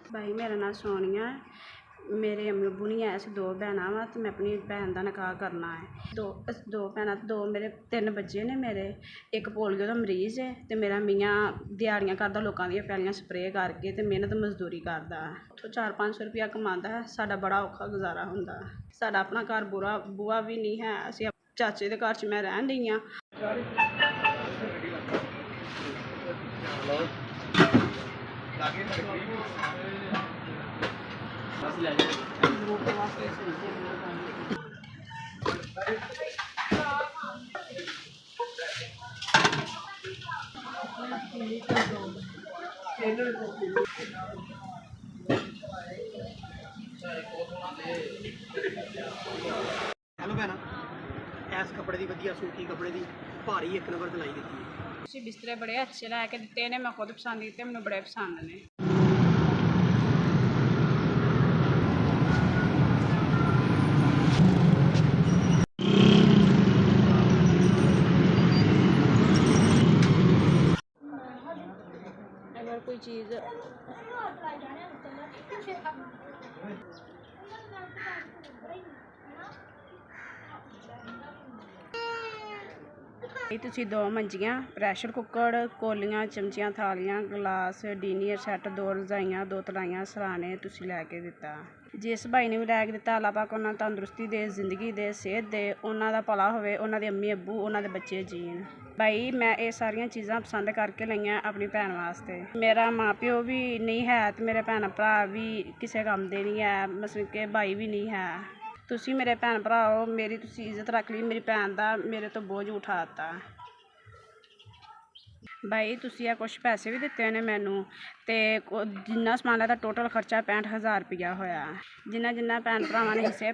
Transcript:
भाई मेरा नाम सोनिया है। मेरे अम्मी अब्बू नहीं है, अस दो भैनां वा ते मैं अपनी भैन का निकाह करना है। दो भैनां, दो मेरे 3 बच्चे ने मेरे। एक पोलियो का मरीज़ है ते मेरा मियाँ दिहाड़ियां करदा, लोकां दियां पैलियां स्प्रे करके ते मेहनत मजदूरी करदा। उत्थों 400-500 रुपया कमांदा है। साडा बड़ा औखा गुजारा हुंदा। साडा अपना घर बूआ भी नहीं है। असीं चाचे दे घर च मैं रहन डई आं। हेलो भैन, इस कपड़े की वधिया सूती कपड़े की भारी 1 नंबर सिलाई दी है। ਤੁਸੀਂ ਬਿਸਤਰੇ बड़े अच्छे लैके दिते ने, मैं खुद पसंद किए, मैनूं बड़े पसंद ने। अगर कोई चीज़ ਤੁਸੀਂ 2 ਮੰਜੀਆਂ, ਪ੍ਰੈਸ਼ਰ ਕੁੱਕਰ, ਕੋਲੀਆਂ, ਚਮਚੀਆਂ, ਥਾਲੀਆਂ, ਗਲਾਸ, ਡਿਨਰ ਸੈੱਟ, 2 ਰਜਾਈਆਂ, 2 ਤਲਾਈਆਂ, ਸਰਾਣੇ ਤੁਸੀਂ ਲੈ ਕੇ ਦਿੱਤਾ। ਜਿਸ ਭਾਈ ਨੇ ਵੀ ਲੈ ਕੇ ਦਿੱਤਾ, ਅੱਲਾਹ ਪਾਕ ਉਹਨਾਂ ਤੰਦਰੁਸਤੀ ਦੇ, ਜ਼ਿੰਦਗੀ ਦੇ, ਸਿਹਤ ਦੇ, ਉਹਨਾਂ ਦਾ ਭਲਾ ਹੋਵੇ, ਉਹਨਾਂ ਦੇ ਅੰਮੀ ਅੱਬੂ, ਉਹਨਾਂ ਦੇ ਬੱਚੇ ਜੀਣ। ਭਾਈ ਮੈਂ ਇਹ ਸਾਰੀਆਂ ਚੀਜ਼ਾਂ ਪਸੰਦ ਕਰਕੇ ਲਈਆਂ ਆਪਣੀ ਭੈਣ ਵਾਸਤੇ। ਮੇਰਾ ਮਾਂ ਪਿਓ ਵੀ ਨਹੀਂ ਹੈ ਤੇ ਮੇਰੇ ਭੈਣ ਭਰਾ ਵੀ ਕਿਸੇ ਕੰਮ ਦੇ ਨਹੀਂ ਹੈ, ਮਤਲਬ ਕਿ ਭਾਈ ਵੀ ਨਹੀਂ ਹੈ। ਤੁਸੀਂ ਮੇਰੇ ਭੈਣ ਭਰਾ ਹੋ, ਮੇਰੀ ਤੁਸੀਂ ਇੱਜ਼ਤ ਰੱਖ ਲਈ, ਮੇਰੀ ਭੈਣ ਦਾ ਮੇਰੇ ਤੋਂ ਬੋਝ ਉਠਾ ਦਿੱਤਾ। ਭਾਈ ਤੁਸੀਂ ਕੁਛ ਪੈਸੇ ਵੀ ਦਿੱਤੇ ਨੇ ਮੈਨੂੰ, ਤੇ ਜਿੰਨਾ ਸਮਾਨ ਦਾ ਟੋਟਲ ਖਰਚਾ 65,000 ਰੁਪਇਆ ਹੋਇਆ। ਜਿਨ੍ਹਾਂ ਭੈਣ ਭਰਾਵਾਂ ਨੇ ਹਿੱਸੇ